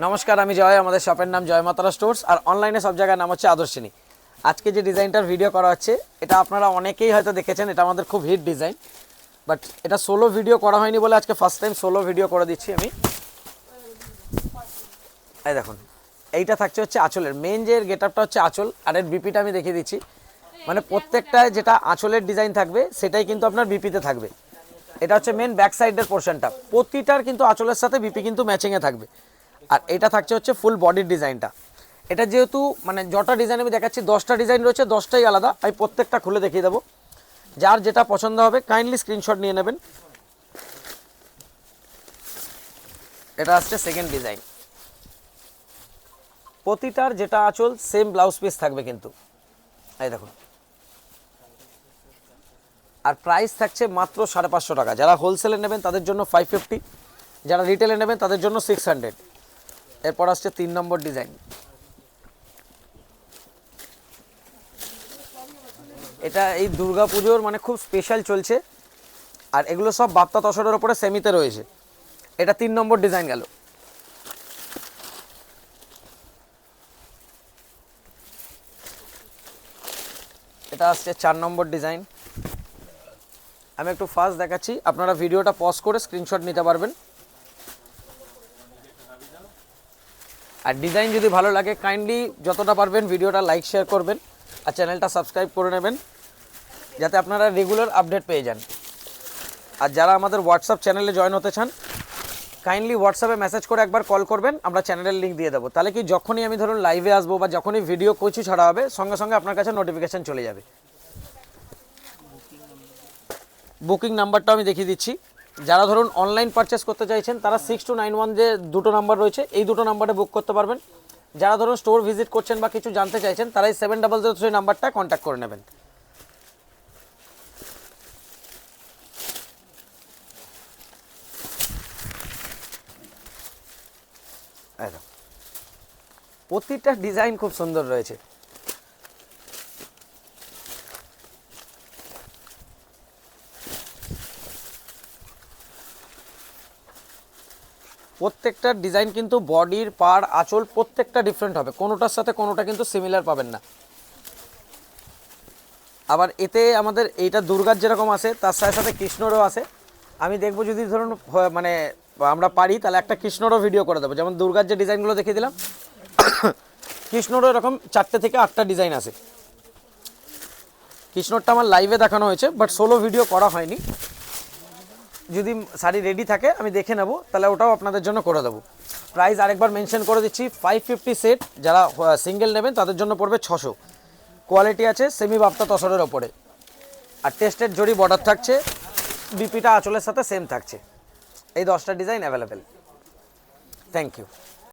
নমস্কার, আমি জয়। আমাদের শপের নাম জয় মাতারা স্টোর্স, আর অনলাইনে সব জায়গার নাম হচ্ছে আদর্শিনী। আজকে যে ডিজাইনটার ভিডিও করা হচ্ছে, এটা আপনারা অনেকেই হয়তো দেখেছেন। এটা আমাদের খুব হিট ডিজাইন, বাট এটা সোলো ভিডিও করা হয়নি বলে আজকে ফার্স্ট টাইম সোলো ভিডিও করে দিচ্ছি আমি। এই দেখুন, এইটা থাকছে হচ্ছে আঁচলের মেন যে গেট আপটা হচ্ছে আঁচল, আর এর বিপিটা আমি দেখিয়ে দিচ্ছি। মানে প্রত্যেকটায় যেটা আঁচলের ডিজাইন থাকবে সেটাই কিন্তু আপনার বিপিতে থাকবে। এটা হচ্ছে মেন ব্যাক সাইডের পোর্শনটা, প্রতিটার কিন্তু আঁচলের সাথে বিপি কিন্তু ম্যাচিংয়ে থাকবে। আর এটা থাকছে হচ্ছে ফুল বডির ডিজাইনটা। এটা যেহেতু মানে যটা ডিজাইন আমি দেখাচ্ছি 10টা ডিজাইন রয়েছে, 10টাই আলাদা। আমি প্রত্যেকটা খুলে দেখিয়ে দেবো, যার যেটা পছন্দ হবে কাইন্ডলি স্ক্রিনশট নিয়ে নেবেন। এটা হচ্ছে সেকেন্ড ডিজাইন, প্রতিটার যেটা আঁচল সেম ব্লাউজ পিস থাকবে কিন্তু। এই দেখুন, আর প্রাইস থাকছে মাত্র 550 টাকা। যারা হোলসেলে নেবেন তাদের জন্য 550, যারা রিটেলে নেবেন তাদের জন্য 600। এরপর আসছে 3 নম্বর ডিজাইন। এটা এই দুর্গা পুজোর মানে খুব স্পেশাল চলছে, আর এগুলো সব বাপ্তা তসরের ওপরে সেমিতে রয়েছে। এটা 3 নম্বর ডিজাইন গেল। এটা আসছে 4 নম্বর ডিজাইন। আমি একটু ফাস্ট দেখাচ্ছি, আপনারা ভিডিওটা পজ করে স্ক্রিনশট নিতে পারবেন। আর ডিজাইন যদি ভালো লাগে কাইন্ডলি যতটা পারবেন ভিডিওটা লাইক শেয়ার করবেন, আর চ্যানেলটা সাবস্ক্রাইব করে নেবেন যাতে আপনারা রেগুলার আপডেট পেয়ে যান। আর যারা আমাদের হোয়াটসঅ্যাপ চ্যানেলে জয়েন হতে চান কাইন্ডলি হোয়াটসঅ্যাপে মেসেজ করে একবার কল করবেন, আমরা চ্যানেলের লিঙ্ক দিয়ে দেবো। তাহলে কি যখনই আমি ধরুন লাইভে আসবো বা যখনই ভিডিও কিছু ছাড়া হবে সঙ্গে সঙ্গে আপনার কাছে নোটিফিকেশান চলে যাবে। বুকিং নাম্বারটা আমি দেখিয়ে দিচ্ছি। যারা ধরুন অনলাইন পারচেস করতে চাইছেন তারা 6291 যে দুটো নাম্বার রয়েছে এই দুটো নাম্বারে বুক করতে পারবেন। যারা ধরুন স্টোর ভিজিট করছেন বা কিছু জানতে চাইছেন তারা এই 7003 নাম্বারটা কন্ট্যাক্ট করে নেবেন। প্রতিটা ডিজাইন খুব সুন্দর রয়েছে। প্রত্যেকটা ডিজাইন কিন্তু বডির পাড় আঁচল প্রত্যেকটা ডিফারেন্ট হবে, কোনোটার সাথে কোনোটা কিন্তু সিমিলার পাবেন না। আবার এতে আমাদের এইটা দুর্গার যেরকম আছে তার সাথে সাথে কৃষ্ণরও আছে। আমি দেখবো যদি ধরুন মানে আমরা পারি তাহলে একটা কৃষ্ণরও ভিডিও করে দেবো। যেমন দুর্গার যে ডিজাইনগুলো দেখিয়ে দিলাম, কৃষ্ণরও এরকম 4টে থেকে 8টা ডিজাইন আছে। কৃষ্ণরটা আমার লাইভে দেখানো হয়েছে, বাট সোলো ভিডিও করা হয়নি। যদি শাড়ি রেডি থাকে আমি দেখে নেব, তাহলে ওটাও আপনাদের জন্য করে দেবো। প্রাইস আরেকবার মেনশন করে দিচ্ছি, 550 সেট। যারা সিঙ্গেল নেবেন তাদের জন্য পড়বে 600। কোয়ালিটি আছে সেমি বাপ্তা তসরের ওপরে, আর টেস্টেড জড়ি বর্ডার থাকছে, বিপিটা আঁচলের সাথে সেম থাকছে। এই 10টা ডিজাইন অ্যাভেলেবেল। Thank you.